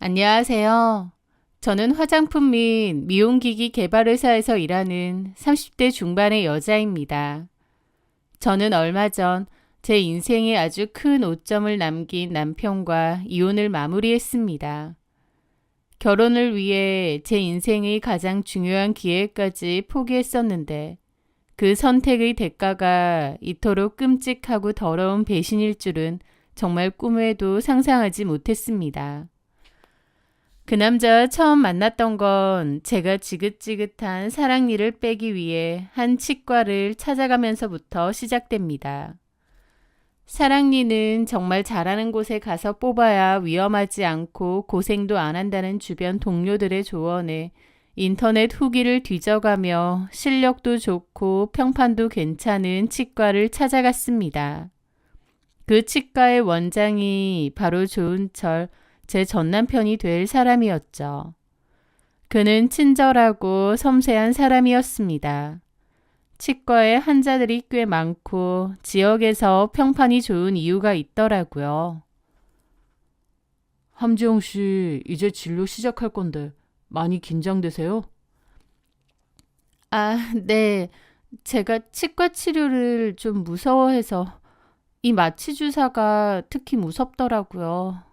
안녕하세요. 저는 화장품 및 미용기기 개발 회사에서 일하는 30대 중반의 여자입니다. 저는 얼마 전 제 인생에 아주 큰 오점을 남긴 남편과 이혼을 마무리했습니다. 결혼을 위해 제 인생의 가장 중요한 기회까지 포기했었는데 그 선택의 대가가 이토록 끔찍하고 더러운 배신일 줄은 정말 꿈에도 상상하지 못했습니다. 그 남자와 처음 만났던 건 제가 지긋지긋한 사랑니를 빼기 위해 한 치과를 찾아가면서부터 시작됩니다. 사랑니는 정말 잘하는 곳에 가서 뽑아야 위험하지 않고 고생도 안 한다는 주변 동료들의 조언에 인터넷 후기를 뒤져가며 실력도 좋고 평판도 괜찮은 치과를 찾아갔습니다. 그 치과의 원장이 바로 조은철, 제 전남편이 될 사람이었죠. 그는 친절하고 섬세한 사람이었습니다. 치과에 환자들이 꽤 많고 지역에서 평판이 좋은 이유가 있더라고요. 함지영 씨, 이제 진료 시작할 건데 많이 긴장되세요? 네. 제가 치과 치료를 좀 무서워해서 이 마취 주사가 특히 무섭더라고요.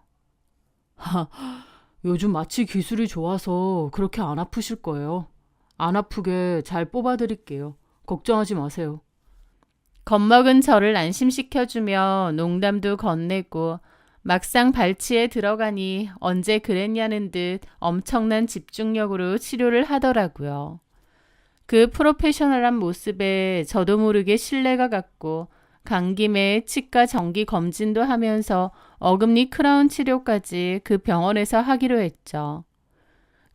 요즘 마취 기술이 좋아서 그렇게 안 아프실 거예요. 안 아프게 잘 뽑아드릴게요. 걱정하지 마세요. 겁먹은 저를 안심시켜주며 농담도 건네고 막상 발치에 들어가니 언제 그랬냐는 듯 엄청난 집중력으로 치료를 하더라고요. 그 프로페셔널한 모습에 저도 모르게 신뢰가 갔고 간 김에 치과 정기 검진도 하면서 어금니 크라운 치료까지 그 병원에서 하기로 했죠.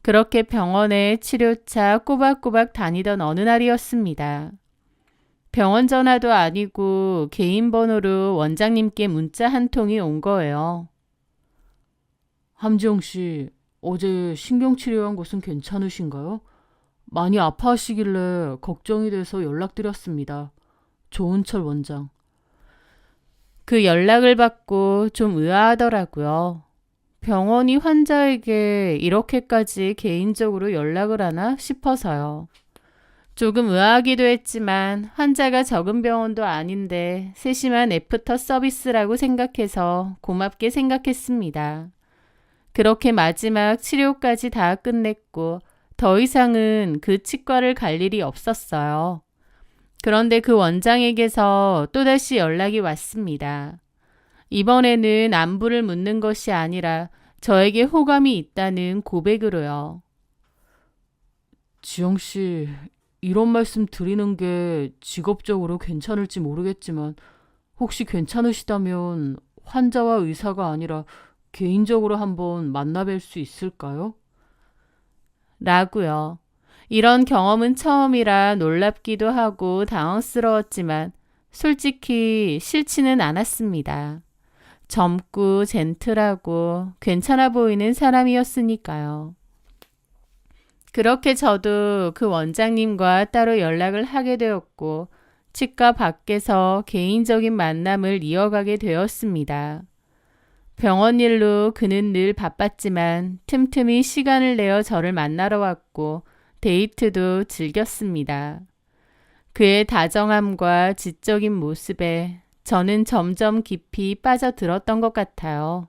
그렇게 병원에 치료차 꼬박꼬박 다니던 어느 날이었습니다. 병원 전화도 아니고 개인 번호로 원장님께 문자 한 통이 온 거예요. 함지영 씨, 어제 신경치료한 곳은 괜찮으신가요? 많이 아파하시길래 걱정이 돼서 연락드렸습니다. 조은철 원장. 그 연락을 받고 좀 의아하더라고요. 병원이 환자에게 이렇게까지 개인적으로 연락을 하나 싶어서요. 조금 의아하기도 했지만 환자가 적은 병원도 아닌데 세심한 애프터 서비스라고 생각해서 고맙게 생각했습니다. 그렇게 마지막 치료까지 다 끝냈고 더 이상은 그 치과를 갈 일이 없었어요. 그런데 그 원장에게서 또다시 연락이 왔습니다. 이번에는 안부를 묻는 것이 아니라 저에게 호감이 있다는 고백으로요. 지영 씨, 이런 말씀 드리는 게 직업적으로 괜찮을지 모르겠지만 혹시 괜찮으시다면 환자와 의사가 아니라 개인적으로 한번 만나뵐 수 있을까요? 라고요. 이런 경험은 처음이라 놀랍기도 하고 당황스러웠지만 솔직히 싫지는 않았습니다. 젊고 젠틀하고 괜찮아 보이는 사람이었으니까요. 그렇게 저도 그 원장님과 따로 연락을 하게 되었고 치과 밖에서 개인적인 만남을 이어가게 되었습니다. 병원 일로 그는 늘 바빴지만 틈틈이 시간을 내어 저를 만나러 왔고 데이트도 즐겼습니다. 그의 다정함과 지적인 모습에 저는 점점 깊이 빠져들었던 것 같아요.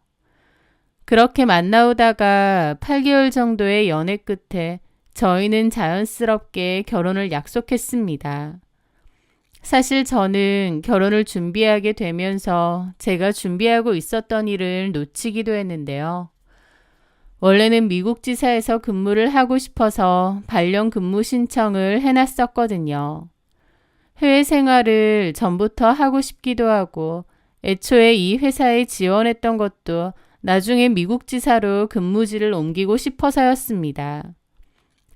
그렇게 만나오다가 8개월 정도의 연애 끝에 저희는 자연스럽게 결혼을 약속했습니다. 사실 저는 결혼을 준비하게 되면서 제가 준비하고 있었던 일을 놓치기도 했는데요. 원래는 미국 지사에서 근무를 하고 싶어서 발령 근무 신청을 해놨었거든요. 해외 생활을 전부터 하고 싶기도 하고 애초에 이 회사에 지원했던 것도 나중에 미국 지사로 근무지를 옮기고 싶어서였습니다.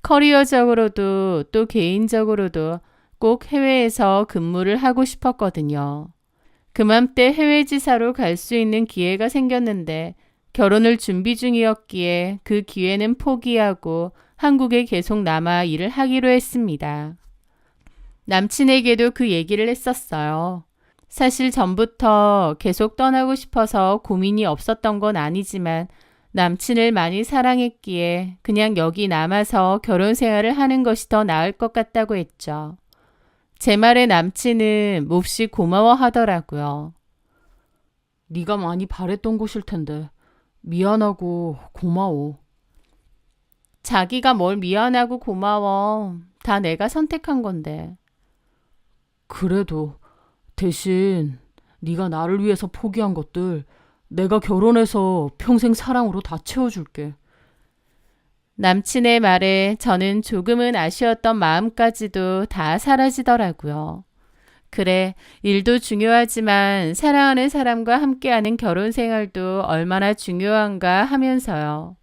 커리어적으로도 또 개인적으로도 꼭 해외에서 근무를 하고 싶었거든요. 그맘때 해외 지사로 갈 수 있는 기회가 생겼는데 결혼을 준비 중이었기에 그 기회는 포기하고 한국에 계속 남아 일을 하기로 했습니다. 남친에게도 그 얘기를 했었어요. 사실 전부터 계속 떠나고 싶어서 고민이 없었던 건 아니지만 남친을 많이 사랑했기에 그냥 여기 남아서 결혼 생활을 하는 것이 더 나을 것 같다고 했죠. 제 말에 남친은 몹시 고마워하더라고요. 네가 많이 바랬던 곳일 텐데 미안하고 고마워. 자기가 뭘 미안하고 고마워. 다 내가 선택한 건데. 그래도 대신 네가 나를 위해서 포기한 것들 내가 결혼해서 평생 사랑으로 다 채워줄게. 남친의 말에 저는 조금은 아쉬웠던 마음까지도 다 사라지더라고요. 그래, 일도 중요하지만 사랑하는 사람과 함께하는 결혼 생활도 얼마나 중요한가 하면서요.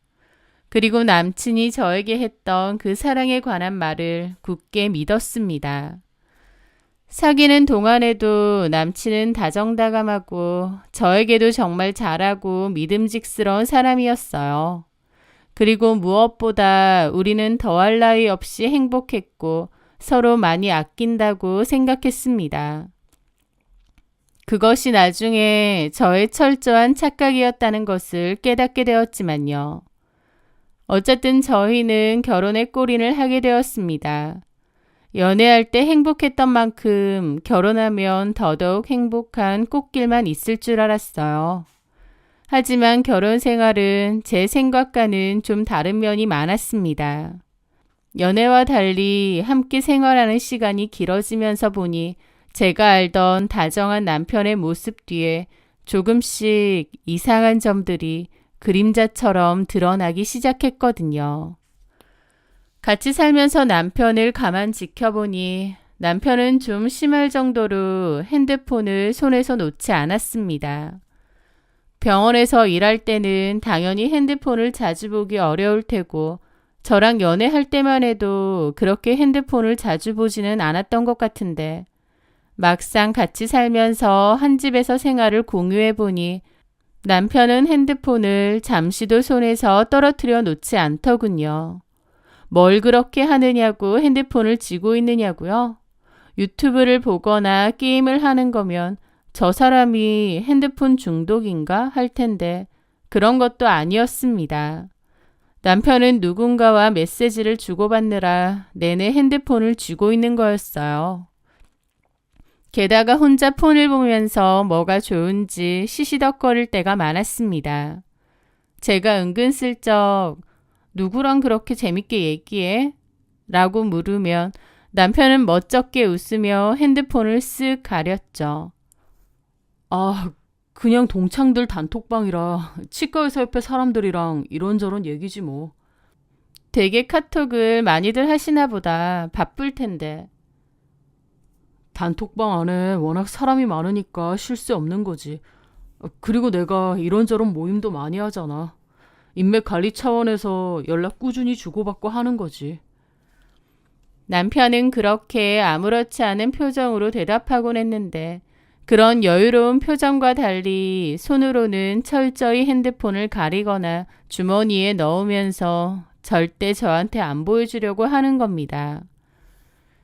그리고 남친이 저에게 했던 그 사랑에 관한 말을 굳게 믿었습니다. 사귀는 동안에도 남친은 다정다감하고 저에게도 정말 잘하고 믿음직스러운 사람이었어요. 그리고 무엇보다 우리는 더할 나위 없이 행복했고 서로 많이 아낀다고 생각했습니다. 그것이 나중에 저의 철저한 착각이었다는 것을 깨닫게 되었지만요. 어쨌든 저희는 결혼에 골인을 하게 되었습니다. 연애할 때 행복했던 만큼 결혼하면 더더욱 행복한 꽃길만 있을 줄 알았어요. 하지만 결혼 생활은 제 생각과는 좀 다른 면이 많았습니다. 연애와 달리 함께 생활하는 시간이 길어지면서 보니 제가 알던 다정한 남편의 모습 뒤에 조금씩 이상한 점들이 그림자처럼 드러나기 시작했거든요. 같이 살면서 남편을 가만 지켜보니 남편은 좀 심할 정도로 핸드폰을 손에서 놓지 않았습니다. 병원에서 일할 때는 당연히 핸드폰을 자주 보기 어려울 테고 저랑 연애할 때만 해도 그렇게 핸드폰을 자주 보지는 않았던 것 같은데 막상 같이 살면서 한 집에서 생활을 공유해 보니 남편은 핸드폰을 잠시도 손에서 떨어뜨려 놓지 않더군요. 뭘 그렇게 하느냐고 핸드폰을 쥐고 있느냐고요? 유튜브를 보거나 게임을 하는 거면 저 사람이 핸드폰 중독인가 할 텐데 그런 것도 아니었습니다. 남편은 누군가와 메시지를 주고받느라 내내 핸드폰을 쥐고 있는 거였어요. 게다가 혼자 폰을 보면서 뭐가 좋은지 시시덕거릴 때가 많았습니다. 제가 은근슬쩍 누구랑 그렇게 재밌게 얘기해? 라고 물으면 남편은 멋쩍게 웃으며 핸드폰을 쓱 가렸죠. 아, 그냥 동창들 단톡방이라 치과의사 옆에 사람들이랑 이런저런 얘기지 뭐. 되게 카톡을 많이들 하시나 보다. 바쁠 텐데. 단톡방 안에 워낙 사람이 많으니까 쉴 새 없는 거지. 그리고 내가 이런저런 모임도 많이 하잖아. 인맥 관리 차원에서 연락 꾸준히 주고받고 하는 거지. 남편은 그렇게 아무렇지 않은 표정으로 대답하곤 했는데 그런 여유로운 표정과 달리 손으로는 철저히 핸드폰을 가리거나 주머니에 넣으면서 절대 저한테 안 보여주려고 하는 겁니다.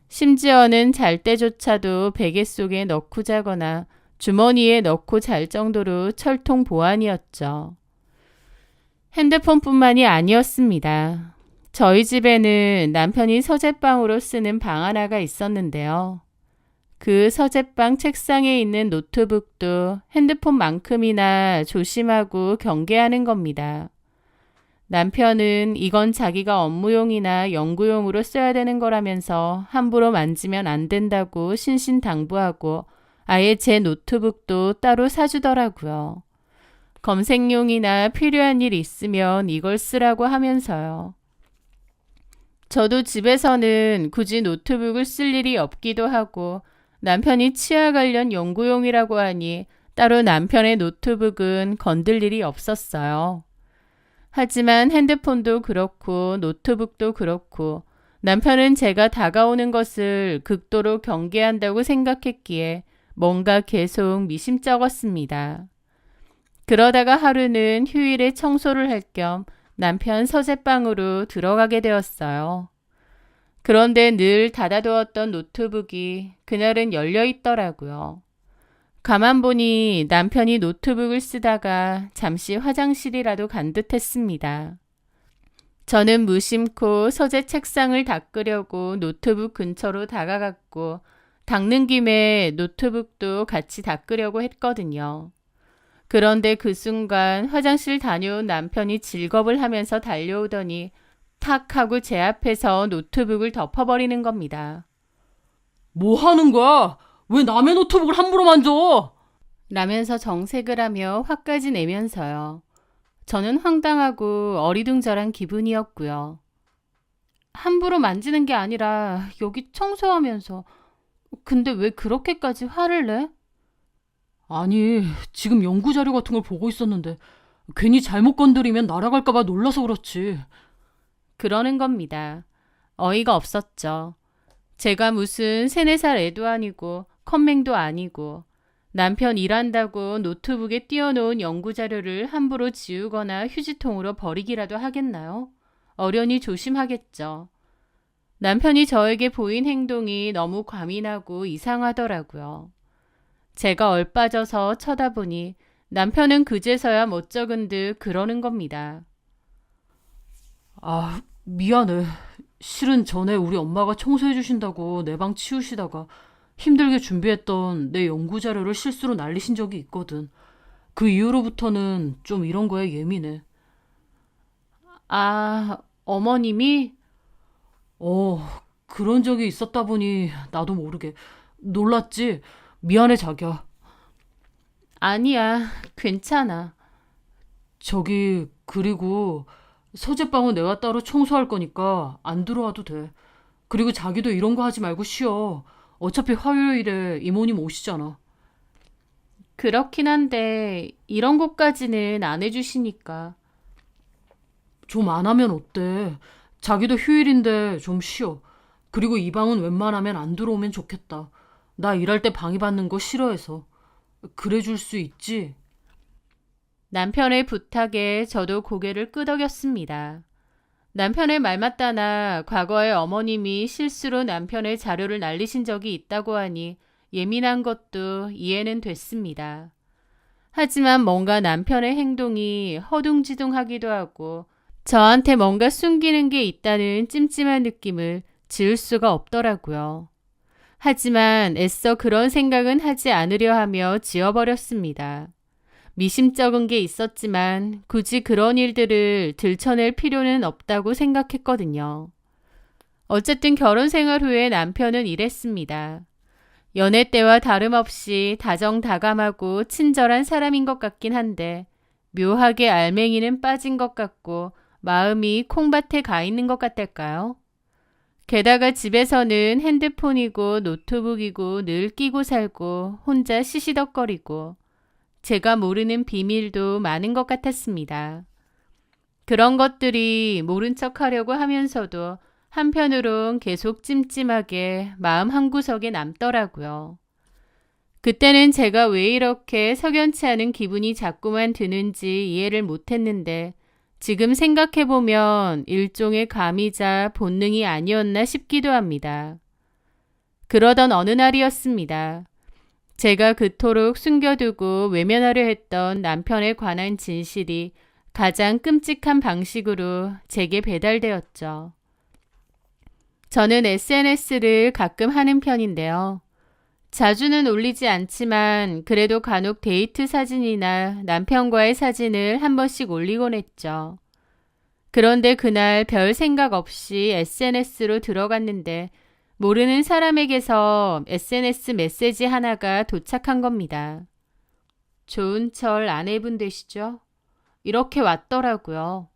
심지어는 잘 때조차도 베개 속에 넣고 자거나 주머니에 넣고 잘 정도로 철통 보안이었죠. 핸드폰뿐만이 아니었습니다. 저희 집에는 남편이 서재방으로 쓰는 방 하나가 있었는데요. 그 서재방 책상에 있는 노트북도 핸드폰만큼이나 조심하고 경계하는 겁니다. 남편은 이건 자기가 업무용이나 연구용으로 써야 되는 거라면서 함부로 만지면 안 된다고 신신당부하고 아예 제 노트북도 따로 사주더라고요. 검색용이나 필요한 일 있으면 이걸 쓰라고 하면서요. 저도 집에서는 굳이 노트북을 쓸 일이 없기도 하고 남편이 치아 관련 연구용이라고 하니 따로 남편의 노트북은 건들 일이 없었어요. 하지만 핸드폰도 그렇고 노트북도 그렇고 남편은 제가 다가오는 것을 극도로 경계한다고 생각했기에 뭔가 계속 미심쩍었습니다. 그러다가 하루는 휴일에 청소를 할 겸 남편 서재방으로 들어가게 되었어요. 그런데 늘 닫아두었던 노트북이 그날은 열려 있더라고요. 가만 보니 남편이 노트북을 쓰다가 잠시 화장실이라도 간 듯했습니다. 저는 무심코 서재 책상을 닦으려고 노트북 근처로 다가갔고 닦는 김에 노트북도 같이 닦으려고 했거든요. 그런데 그 순간 화장실 다녀온 남편이 질겁을 하면서 달려오더니 탁 하고 제 앞에서 노트북을 덮어버리는 겁니다. 뭐 하는 거야? 왜 남의 노트북을 함부로 만져? 라면서 정색을 하며 화까지 내면서요. 저는 황당하고 어리둥절한 기분이었고요. 함부로 만지는 게 아니라 여기 청소하면서. 근데 왜 그렇게까지 화를 내? 아니, 지금 연구 자료 같은 걸 보고 있었는데 괜히 잘못 건드리면 날아갈까봐 놀라서 그렇지. 그러는 겁니다. 어이가 없었죠. 제가 무슨 3, 4살 애도 아니고 컴맹도 아니고 남편 일한다고 노트북에 띄워놓은 연구자료를 함부로 지우거나 휴지통으로 버리기라도 하겠나요? 어련히 조심하겠죠. 남편이 저에게 보인 행동이 너무 과민하고 이상하더라고요. 제가 얼빠져서 쳐다보니 남편은 그제서야 멋쩍은 듯 그러는 겁니다. 아, 미안해. 실은 전에 우리 엄마가 청소해 주신다고 내 방 치우시다가 힘들게 준비했던 내 연구 자료를 실수로 날리신 적이 있거든. 그 이후로부터는 좀 이런 거에 예민해. 아, 어머님이? 어, 그런 적이 있었다 보니 나도 모르게 놀랐지? 미안해, 자기야. 아니야, 괜찮아. 그리고 서재방은 내가 따로 청소할 거니까 안 들어와도 돼. 그리고 자기도 이런 거 하지 말고 쉬어. 어차피 화요일에 이모님 오시잖아. 그렇긴 한데 이런 것까지는 안 해주시니까. 좀 안 하면 어때? 자기도 휴일인데 좀 쉬어. 그리고 이 방은 웬만하면 안 들어오면 좋겠다. 나 일할 때 방해받는 거 싫어해서. 그래 줄 수 있지? 남편의 부탁에 저도 고개를 끄덕였습니다. 남편의 말 맞다나 과거에 어머님이 실수로 남편의 자료를 날리신 적이 있다고 하니 예민한 것도 이해는 됐습니다. 하지만 뭔가 남편의 행동이 허둥지둥하기도 하고 저한테 뭔가 숨기는 게 있다는 찜찜한 느낌을 지울 수가 없더라고요. 하지만 애써 그런 생각은 하지 않으려 하며 지워버렸습니다. 미심쩍은 게 있었지만 굳이 그런 일들을 들춰낼 필요는 없다고 생각했거든요. 어쨌든 결혼 생활 후에 남편은 이랬습니다. 연애 때와 다름없이 다정다감하고 친절한 사람인 것 같긴 한데 묘하게 알맹이는 빠진 것 같고 마음이 콩밭에 가 있는 것 같달까요? 게다가 집에서는 핸드폰이고 노트북이고 늘 끼고 살고 혼자 시시덕거리고 제가 모르는 비밀도 많은 것 같았습니다. 그런 것들이 모른 척 하려고 하면서도 한편으론 계속 찜찜하게 마음 한구석에 남더라고요. 그때는 제가 왜 이렇게 석연치 않은 기분이 자꾸만 드는지 이해를 못했는데 지금 생각해보면 일종의 감이자 본능이 아니었나 싶기도 합니다. 그러던 어느 날이었습니다. 제가 그토록 숨겨두고 외면하려 했던 남편에 관한 진실이 가장 끔찍한 방식으로 제게 배달되었죠. 저는 SNS를 가끔 하는 편인데요. 자주는 올리지 않지만 그래도 간혹 데이트 사진이나 남편과의 사진을 한 번씩 올리곤 했죠. 그런데 그날 별 생각 없이 SNS로 들어갔는데 모르는 사람에게서 SNS 메시지 하나가 도착한 겁니다. 좋은 철 아내분 되시죠? 이렇게 왔더라고요.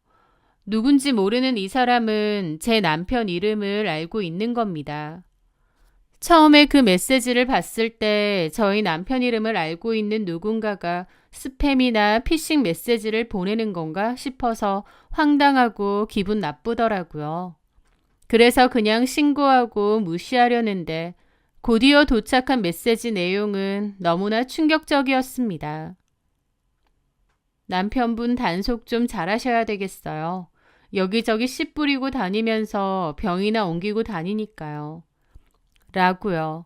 누군지 모르는 이 사람은 제 남편 이름을 알고 있는 겁니다. 처음에 그 메시지를 봤을 때 저희 남편 이름을 알고 있는 누군가가 스팸이나 피싱 메시지를 보내는 건가 싶어서 황당하고 기분 나쁘더라고요. 그래서 그냥 신고하고 무시하려는데 곧이어 도착한 메시지 내용은 너무나 충격적이었습니다. 남편분 단속 좀 잘하셔야 되겠어요. 여기저기 씨 뿌리고 다니면서 병이나 옮기고 다니니까요. 라고요.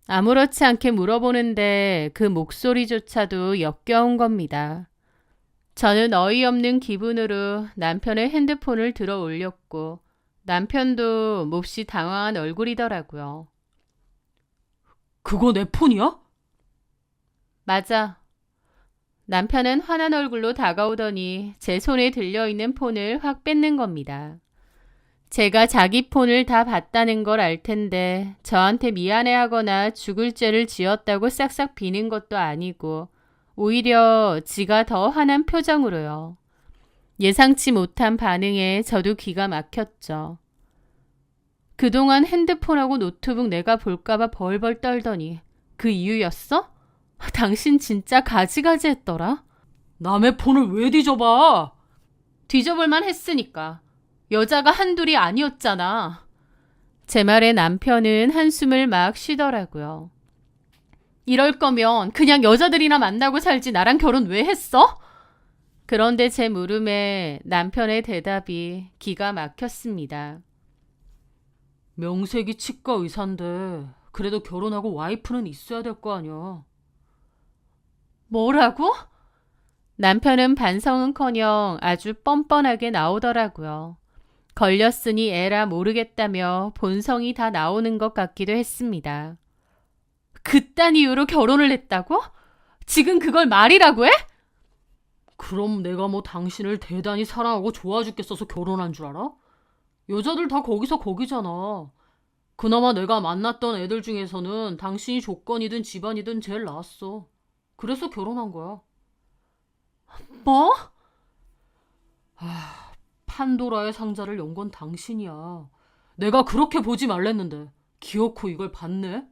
아무렇지 않게 물어보는데 그 목소리조차도 역겨운 겁니다. 저는 어이없는 기분으로 남편의 핸드폰을 들어 올렸고 남편도 몹시 당황한 얼굴이더라고요. 그거 내 폰이야? 맞아. 남편은 화난 얼굴로 다가오더니 제 손에 들려있는 폰을 확 뺏는 겁니다. 제가 자기 폰을 다 봤다는 걸 알 텐데 저한테 미안해하거나 죽을 죄를 지었다고 싹싹 비는 것도 아니고 오히려 지가 더 화난 표정으로요. 예상치 못한 반응에 저도 기가 막혔죠. 그동안 핸드폰하고 노트북 내가 볼까봐 벌벌 떨더니 그 이유였어? 당신 진짜 가지가지 했더라. 남의 폰을 왜 뒤져봐? 뒤져볼만 했으니까. 여자가 한둘이 아니었잖아. 제 말에 남편은 한숨을 막 쉬더라고요. 이럴 거면 그냥 여자들이나 만나고 살지 나랑 결혼 왜 했어? 그런데 제 물음에 남편의 대답이 기가 막혔습니다. 명색이 치과 의사인데 그래도 결혼하고 와이프는 있어야 될 거 아니야. 뭐라고? 남편은 반성은커녕 아주 뻔뻔하게 나오더라고요. 걸렸으니 에라 모르겠다며 본성이 다 나오는 것 같기도 했습니다. 그딴 이유로 결혼을 했다고? 지금 그걸 말이라고 해? 그럼 내가 뭐 당신을 대단히 사랑하고 좋아 죽겠어서 결혼한 줄 알아? 여자들 다 거기서 거기잖아. 그나마 내가 만났던 애들 중에서는 당신이 조건이든 집안이든 제일 나았어. 그래서 결혼한 거야. 뭐? 판도라의 상자를 연 건 당신이야. 내가 그렇게 보지 말랬는데 기어코 이걸 봤네?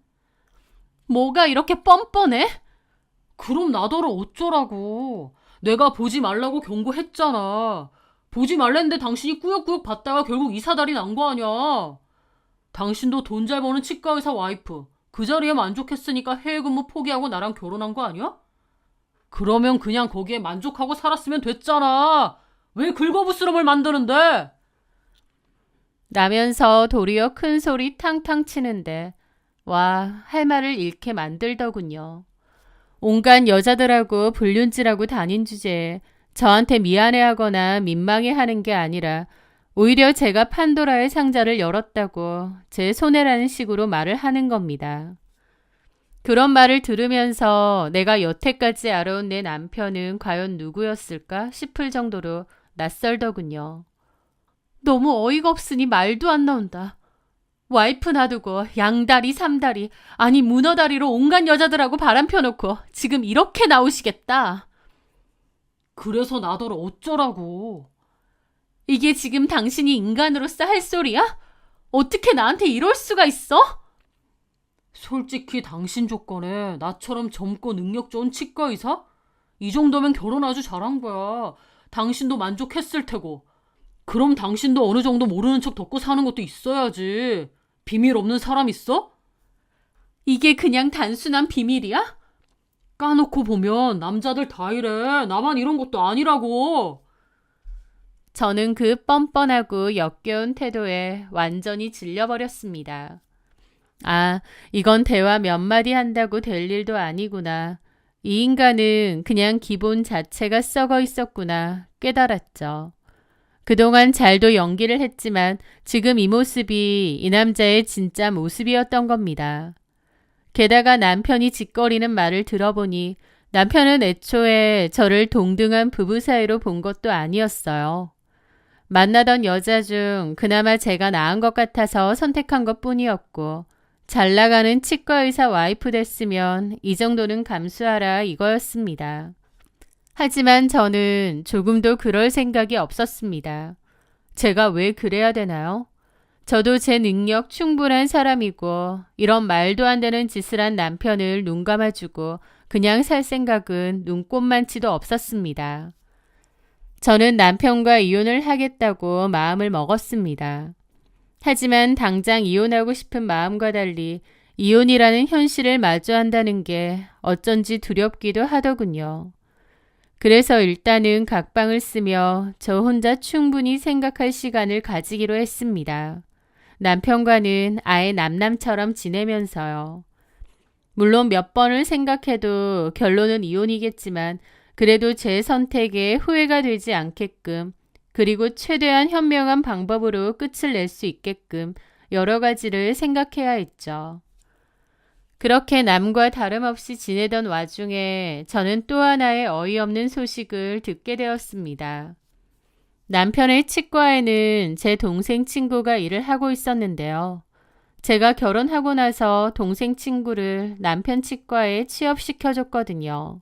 뭐가 이렇게 뻔뻔해? 그럼 나더러 어쩌라고. 내가 보지 말라고 경고했잖아. 보지 말랬는데 당신이 꾸역꾸역 봤다가 결국 이사달이 난 거 아니야. 당신도 돈 잘 버는 치과의사 와이프. 그 자리에 만족했으니까 해외 근무 포기하고 나랑 결혼한 거 아니야? 그러면 그냥 거기에 만족하고 살았으면 됐잖아. 왜 긁어부스럼을 만드는데? 라면서 도리어 큰 소리 탕탕 치는데 와, 할 말을 잃게 만들더군요. 온갖 여자들하고 불륜질하고 다닌 주제에 저한테 미안해하거나 민망해하는 게 아니라 오히려 제가 판도라의 상자를 열었다고 제 손해라는 식으로 말을 하는 겁니다. 그런 말을 들으면서 내가 여태까지 알아온 내 남편은 과연 누구였을까 싶을 정도로 낯설더군요. 너무 어이가 없으니 말도 안 나온다. 와이프 놔두고 양다리, 삼다리, 아니 문어다리로 온갖 여자들하고 바람 펴놓고 지금 이렇게 나오시겠다. 그래서 나더러 어쩌라고. 이게 지금 당신이 인간으로서 할 소리야? 어떻게 나한테 이럴 수가 있어? 솔직히 당신 조건에 나처럼 젊고 능력 좋은 치과 의사? 이 정도면 결혼 아주 잘한 거야. 당신도 만족했을 테고. 그럼 당신도 어느 정도 모르는 척 덮고 사는 것도 있어야지. 비밀 없는 사람 있어? 이게 그냥 단순한 비밀이야? 까놓고 보면 남자들 다 이래. 나만 이런 것도 아니라고. 저는 그 뻔뻔하고 역겨운 태도에 완전히 질려버렸습니다. 아, 이건 대화 몇 마디 한다고 될 일도 아니구나. 이 인간은 그냥 기본 자체가 썩어 있었구나 깨달았죠. 그동안 잘도 연기를 했지만 지금 이 모습이 이 남자의 진짜 모습이었던 겁니다. 게다가 남편이 짓거리는 말을 들어보니 남편은 애초에 저를 동등한 부부 사이로 본 것도 아니었어요. 만나던 여자 중 그나마 제가 나은 것 같아서 선택한 것 뿐이었고 잘 나가는 치과의사 와이프 됐으면 이 정도는 감수하라 이거였습니다. 하지만 저는 조금도 그럴 생각이 없었습니다. 제가 왜 그래야 되나요? 저도 제 능력 충분한 사람이고 이런 말도 안 되는 짓을 한 남편을 눈 감아주고 그냥 살 생각은 눈꼽만치도 없었습니다. 저는 남편과 이혼을 하겠다고 마음을 먹었습니다. 하지만 당장 이혼하고 싶은 마음과 달리 이혼이라는 현실을 마주한다는 게 어쩐지 두렵기도 하더군요. 그래서 일단은 각방을 쓰며 저 혼자 충분히 생각할 시간을 가지기로 했습니다. 남편과는 아예 남남처럼 지내면서요. 물론 몇 번을 생각해도 결론은 이혼이겠지만 그래도 제 선택에 후회가 되지 않게끔 그리고 최대한 현명한 방법으로 끝을 낼 수 있게끔 여러 가지를 생각해야 했죠. 그렇게 남과 다름없이 지내던 와중에 저는 또 하나의 어이없는 소식을 듣게 되었습니다. 남편의 치과에는 제 동생 친구가 일을 하고 있었는데요. 제가 결혼하고 나서 동생 친구를 남편 치과에 취업시켜줬거든요.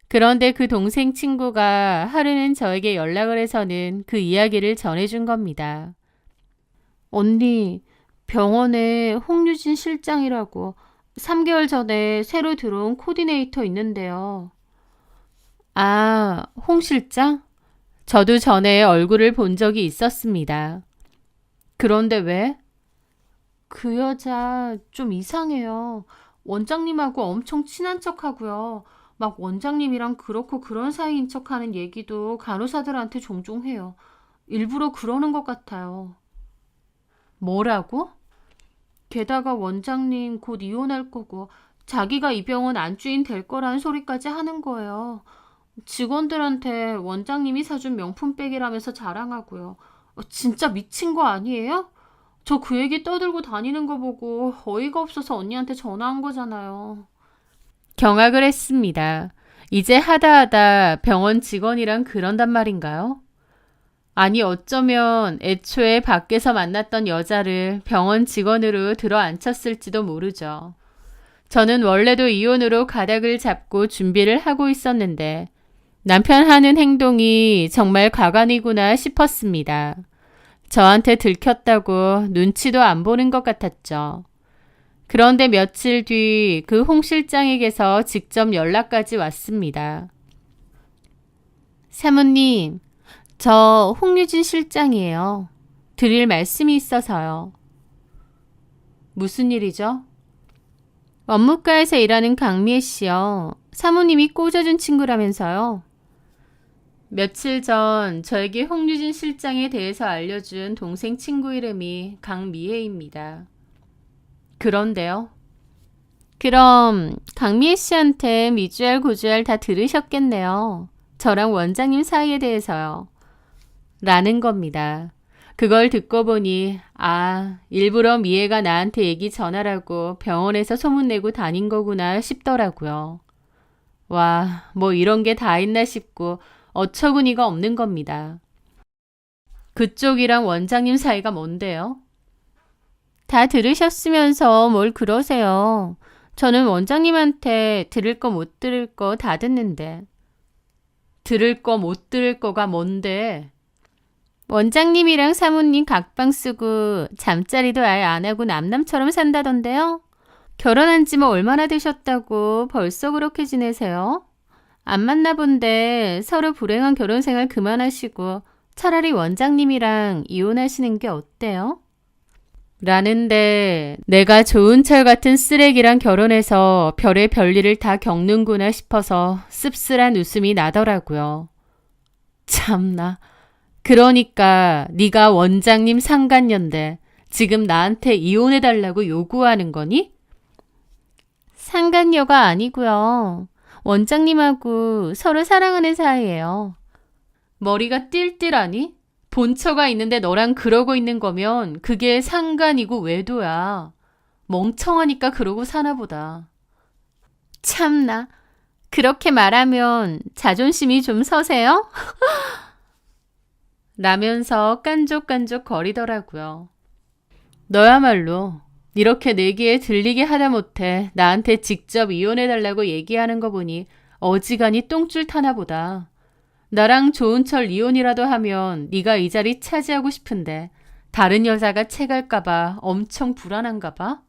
그런데 그 동생 친구가 하루는 저에게 연락을 해서는 그 이야기를 전해준 겁니다. 언니, 병원에 홍유진 실장이라고 3개월 전에 새로 들어온 코디네이터 있는데요. 아, 홍 실장? 저도 전에 얼굴을 본 적이 있었습니다. 그런데 왜? 그 여자 좀 이상해요. 원장님하고 엄청 친한 척하고요. 막 원장님이랑 그렇고 그런 사이인 척하는 얘기도 간호사들한테 종종 해요. 일부러 그러는 것 같아요. 뭐라고? 게다가 원장님 곧 이혼할 거고 자기가 이 병원 안주인 될 거라는 소리까지 하는 거예요. 직원들한테 원장님이 사준 명품백이라면서 자랑하고요. 진짜 미친 거 아니에요? 저 그 얘기 떠들고 다니는 거 보고 어이가 없어서 언니한테 전화한 거잖아요. 경악을 했습니다. 이제 하다 병원 직원이랑 그런단 말인가요? 아니 어쩌면 애초에 밖에서 만났던 여자를 병원 직원으로 들어앉혔을지도 모르죠. 저는 원래도 이혼으로 가닥을 잡고 준비를 하고 있었는데 남편 하는 행동이 정말 가관이구나 싶었습니다. 저한테 들켰다고 눈치도 안 보는 것 같았죠. 그런데 며칠 뒤 그 홍 실장에게서 직접 연락까지 왔습니다. 사모님, 저 홍유진 실장이에요. 드릴 말씀이 있어서요. 무슨 일이죠? 업무과에서 일하는 강미애 씨요. 사모님이 꽂아준 친구라면서요. 며칠 전 저에게 홍유진 실장에 대해서 알려준 동생 친구 이름이 강미애입니다. 그런데요? 그럼 강미애 씨한테 미주알 고주알 다 들으셨겠네요. 저랑 원장님 사이에 대해서요. 라는 겁니다. 그걸 듣고 보니 일부러 미애가 나한테 얘기 전하라고 병원에서 소문내고 다닌 거구나 싶더라고요. 와, 뭐 이런 게 다 있나 싶고 어처구니가 없는 겁니다. 그쪽이랑 원장님 사이가 뭔데요? 다 들으셨으면서 뭘 그러세요. 저는 원장님한테 들을 거 못 들을 거 다 듣는데. 들을 거 못 들을 거가 뭔데? 원장님이랑 사모님 각방 쓰고 잠자리도 아예 안 하고 남남처럼 산다던데요? 결혼한 지 뭐 얼마나 되셨다고 벌써 그렇게 지내세요? 안 만나본데 서로 불행한 결혼 생활 그만하시고 차라리 원장님이랑 이혼하시는 게 어때요? 라는데 내가 좋은 철 같은 쓰레기랑 결혼해서 별의 별일을 다 겪는구나 싶어서 씁쓸한 웃음이 나더라고요. 참나. 그러니까 네가 원장님 상간녀인데 지금 나한테 이혼해달라고 요구하는 거니? 상간녀가 아니고요. 원장님하고 서로 사랑하는 사이예요. 머리가 띨띨하니? 본처가 있는데 너랑 그러고 있는 거면 그게 상간이고 외도야. 멍청하니까 그러고 사나 보다. 참나. 그렇게 말하면 자존심이 좀 서세요? 라면서 깐족깐족 거리더라고요. 너야말로 이렇게 내 귀에 들리게 하다못해 나한테 직접 이혼해달라고 얘기하는 거 보니 어지간히 똥줄 타나 보다. 나랑 좋은 철 이혼이라도 하면 네가 이 자리 차지하고 싶은데 다른 여자가 채갈까봐 엄청 불안한가 봐?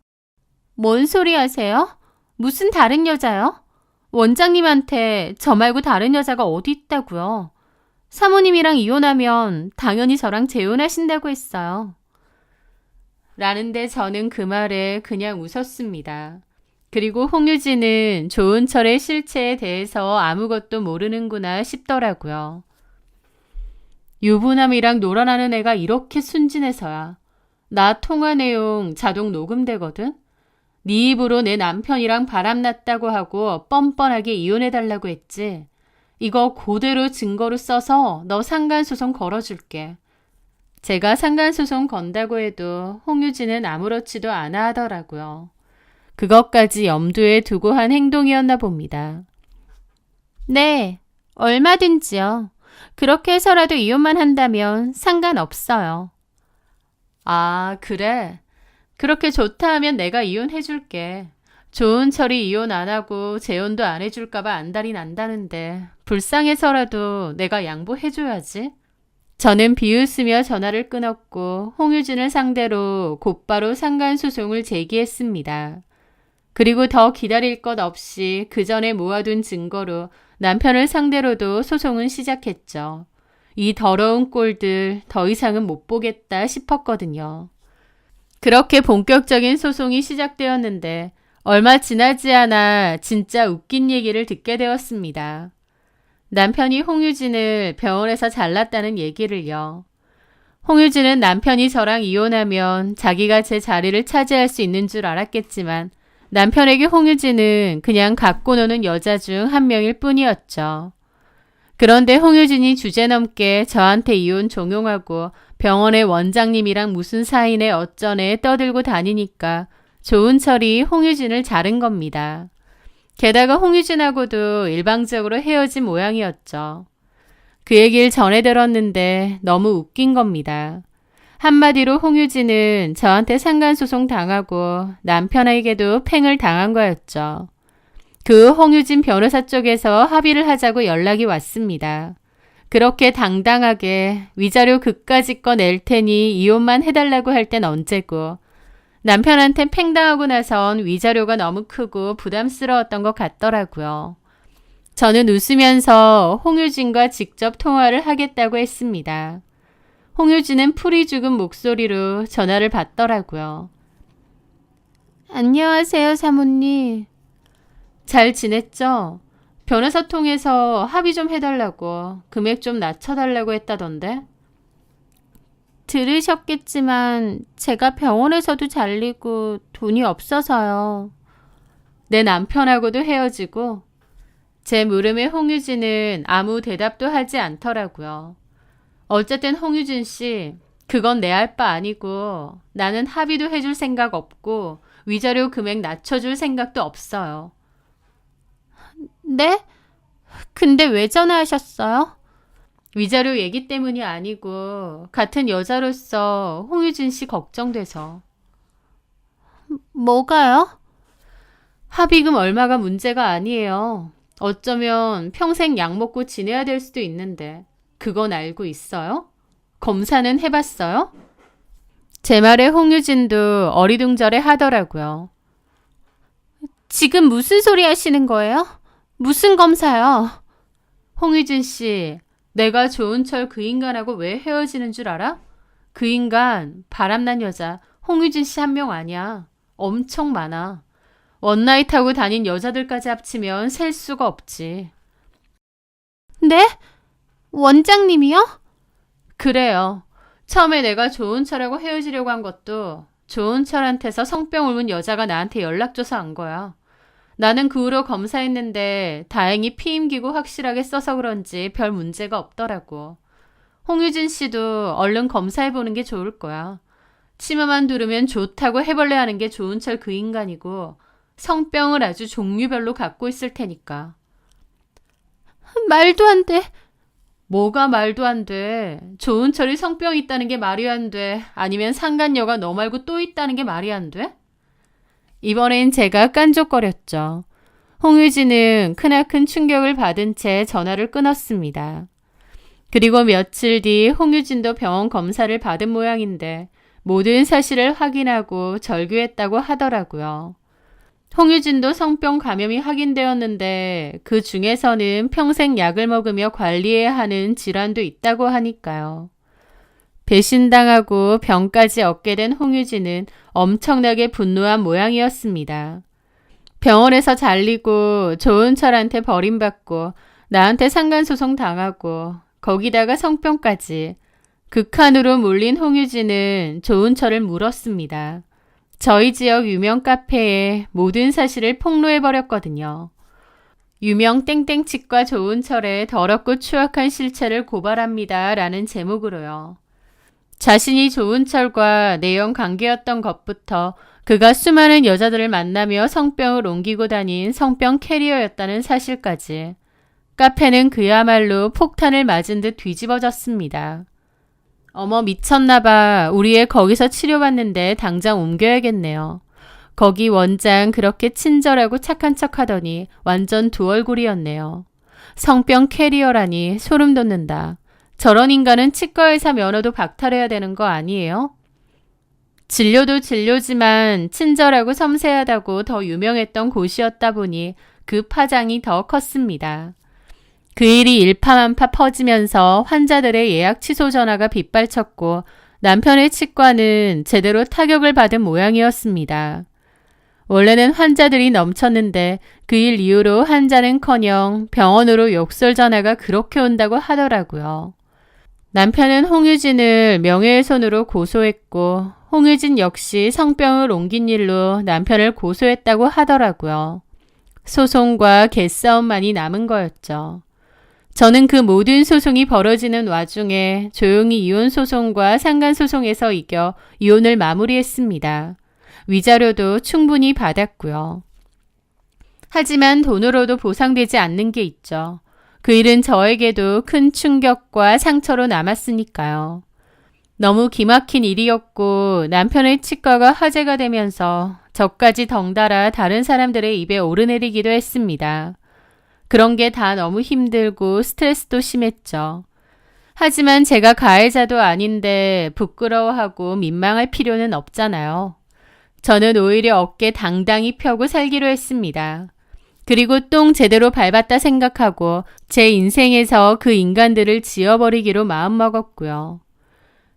뭔 소리 하세요? 무슨 다른 여자요? 원장님한테 저 말고 다른 여자가 어디 있다고요? 사모님이랑 이혼하면 당연히 저랑 재혼하신다고 했어요. 라는데 저는 그 말에 그냥 웃었습니다. 그리고 홍유진은 조은철의 실체에 대해서 아무것도 모르는구나 싶더라고요. 유부남이랑 놀아나는 애가 이렇게 순진해서야. 나 통화 내용 자동 녹음되거든? 네 입으로 내 남편이랑 바람났다고 하고 뻔뻔하게 이혼해달라고 했지. 이거 그대로 증거로 써서 너 상간소송 걸어줄게. 제가 상간소송 건다고 해도 홍유진은 아무렇지도 않아 하더라고요. 그것까지 염두에 두고 한 행동이었나 봅니다. 네, 얼마든지요. 그렇게 해서라도 이혼만 한다면 상관없어요. 아, 그래? 그렇게 좋다 하면 내가 이혼해줄게. 좋은 철이 이혼 안 하고 재혼도 안 해줄까봐 안달이 난다는데 불쌍해서라도 내가 양보해줘야지. 저는 비웃으며 전화를 끊었고 홍유진을 상대로 곧바로 상간소송을 제기했습니다. 그리고 더 기다릴 것 없이 그 전에 모아둔 증거로 남편을 상대로도 소송은 시작했죠. 이 더러운 꼴들 더 이상은 못 보겠다 싶었거든요. 그렇게 본격적인 소송이 시작되었는데 얼마 지나지 않아 진짜 웃긴 얘기를 듣게 되었습니다. 남편이 홍유진을 병원에서 잘랐다는 얘기를요. 홍유진은 남편이 저랑 이혼하면 자기가 제 자리를 차지할 수 있는 줄 알았겠지만 남편에게 홍유진은 그냥 갖고 노는 여자 중 한 명일 뿐이었죠. 그런데 홍유진이 주제넘게 저한테 이혼 종용하고 병원의 원장님이랑 무슨 사이네 어쩌네 떠들고 다니니까 좋은 철이 홍유진을 자른 겁니다. 게다가 홍유진하고도 일방적으로 헤어진 모양이었죠. 그 얘기를 전해 들었는데 너무 웃긴 겁니다. 한마디로 홍유진은 저한테 상간소송 당하고 남편에게도 팽을 당한 거였죠. 그 홍유진 변호사 쪽에서 합의를 하자고 연락이 왔습니다. 그렇게 당당하게 위자료 그까짓 거 낼 테니 이혼만 해달라고 할 땐 언제고 남편한테 팽당하고 나선 위자료가 너무 크고 부담스러웠던 것 같더라고요. 저는 웃으면서 홍유진과 직접 통화를 하겠다고 했습니다. 홍유진은 풀이 죽은 목소리로 전화를 받더라고요. 안녕하세요, 사모님. 잘 지냈죠? 변호사 통해서 합의 좀 해달라고, 금액 좀 낮춰달라고 했다던데? 들으셨겠지만 제가 병원에서도 잘리고 돈이 없어서요. 내 남편하고도 헤어지고 제 물음에 홍유진은 아무 대답도 하지 않더라고요. 어쨌든 홍유진 씨, 그건 내 할 바 아니고 나는 합의도 해줄 생각 없고 위자료 금액 낮춰줄 생각도 없어요. 네? 근데 왜 전화하셨어요? 위자료 얘기 때문이 아니고 같은 여자로서 홍유진 씨 걱정돼서. 뭐가요? 합의금 얼마가 문제가 아니에요. 어쩌면 평생 약 먹고 지내야 될 수도 있는데 그건 알고 있어요? 검사는 해봤어요? 제 말에 홍유진도 어리둥절해 하더라고요. 지금 무슨 소리 하시는 거예요? 무슨 검사요? 홍유진 씨, 내가 좋은 철 그 인간하고 왜 헤어지는 줄 알아? 그 인간 바람난 여자 홍유진 씨 한 명 아니야. 엄청 많아. 원나잇 하고 다닌 여자들까지 합치면 셀 수가 없지. 네? 원장님이요? 그래요. 처음에 내가 좋은 철하고 헤어지려고 한 것도 좋은 철한테서 성병 옮은 여자가 나한테 연락 줘서 한 거야. 나는 그 후로 검사했는데 다행히 피임기구 확실하게 써서 그런지 별 문제가 없더라고. 홍유진 씨도 얼른 검사해보는 게 좋을 거야. 치마만 두르면 좋다고 해벌레하는 게 좋은 철 그 인간이고 성병을 아주 종류별로 갖고 있을 테니까. 말도 안 돼. 뭐가 말도 안 돼. 좋은 철이 성병이 있다는 게 말이 안 돼. 아니면 상간녀가 너 말고 또 있다는 게 말이 안 돼? 이번엔 제가 깐족거렸죠. 홍유진은 크나큰 충격을 받은 채 전화를 끊었습니다. 그리고 며칠 뒤 홍유진도 병원 검사를 받은 모양인데 모든 사실을 확인하고 절규했다고 하더라고요. 홍유진도 성병 감염이 확인되었는데 그 중에서는 평생 약을 먹으며 관리해야 하는 질환도 있다고 하니까요. 배신당하고 병까지 얻게 된 홍유진은 엄청나게 분노한 모양이었습니다. 병원에서 잘리고 좋은 철한테 버림받고 나한테 상간소송 당하고 거기다가 성병까지 극한으로 몰린 홍유진은 좋은 철을 물었습니다. 저희 지역 유명 카페에 모든 사실을 폭로해버렸거든요. 유명 땡땡치과 조은철의 더럽고 추악한 실체를 고발합니다. 라는 제목으로요. 자신이 조은철과 내연 관계였던 것부터 그가 수많은 여자들을 만나며 성병을 옮기고 다닌 성병 캐리어였다는 사실까지. 카페는 그야말로 폭탄을 맞은 듯 뒤집어졌습니다. 어머 미쳤나봐. 우리 애 거기서 치료받는데 당장 옮겨야겠네요. 거기 원장 그렇게 친절하고 착한 척하더니 완전 두 얼굴이었네요. 성병 캐리어라니 소름 돋는다. 저런 인간은 치과의사 면허도 박탈해야 되는 거 아니에요? 진료도 진료지만 친절하고 섬세하다고 더 유명했던 곳이었다 보니 그 파장이 더 컸습니다. 그 일이 일파만파 퍼지면서 환자들의 예약 취소 전화가 빗발쳤고 남편의 치과는 제대로 타격을 받은 모양이었습니다. 원래는 환자들이 넘쳤는데 그 일 이후로 환자는커녕 병원으로 욕설 전화가 그렇게 온다고 하더라고요. 남편은 홍유진을 명예훼손으로 고소했고 홍유진 역시 성병을 옮긴 일로 남편을 고소했다고 하더라고요. 소송과 개싸움만이 남은 거였죠. 저는 그 모든 소송이 벌어지는 와중에 조용히 이혼 소송과 상간 소송에서 이겨 이혼을 마무리했습니다. 위자료도 충분히 받았고요. 하지만 돈으로도 보상되지 않는 게 있죠. 그 일은 저에게도 큰 충격과 상처로 남았으니까요. 너무 기막힌 일이었고 남편의 치과가 화제가 되면서 저까지 덩달아 다른 사람들의 입에 오르내리기도 했습니다. 그런 게 다 너무 힘들고 스트레스도 심했죠. 하지만 제가 가해자도 아닌데 부끄러워하고 민망할 필요는 없잖아요. 저는 오히려 어깨 당당히 펴고 살기로 했습니다. 그리고 똥 제대로 밟았다 생각하고 제 인생에서 그 인간들을 지워버리기로 마음먹었고요.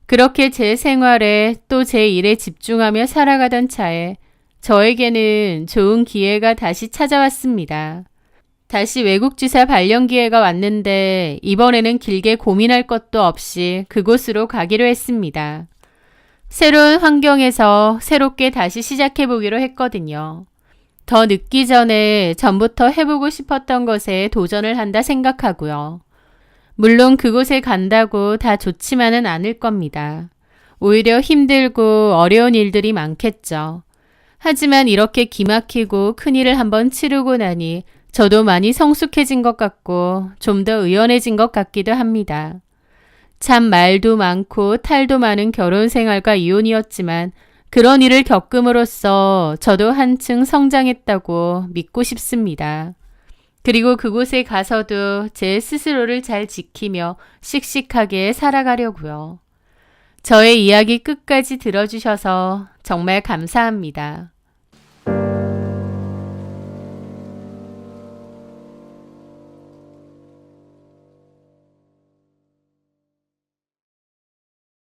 그렇게 제 생활에 또 제 일에 집중하며 살아가던 차에 저에게는 좋은 기회가 다시 찾아왔습니다. 다시 외국 지사 발령 기회가 왔는데 이번에는 길게 고민할 것도 없이 그곳으로 가기로 했습니다. 새로운 환경에서 새롭게 다시 시작해보기로 했거든요. 더 늦기 전에 전부터 해보고 싶었던 것에 도전을 한다 생각하고요. 물론 그곳에 간다고 다 좋지만은 않을 겁니다. 오히려 힘들고 어려운 일들이 많겠죠. 하지만 이렇게 기막히고 큰일을 한번 치르고 나니 저도 많이 성숙해진 것 같고 좀 더 의연해진 것 같기도 합니다. 참 말도 많고 탈도 많은 결혼 생활과 이혼이었지만 그런 일을 겪음으로써 저도 한층 성장했다고 믿고 싶습니다. 그리고 그곳에 가서도 제 스스로를 잘 지키며 씩씩하게 살아가려고요. 저의 이야기 끝까지 들어주셔서 정말 감사합니다.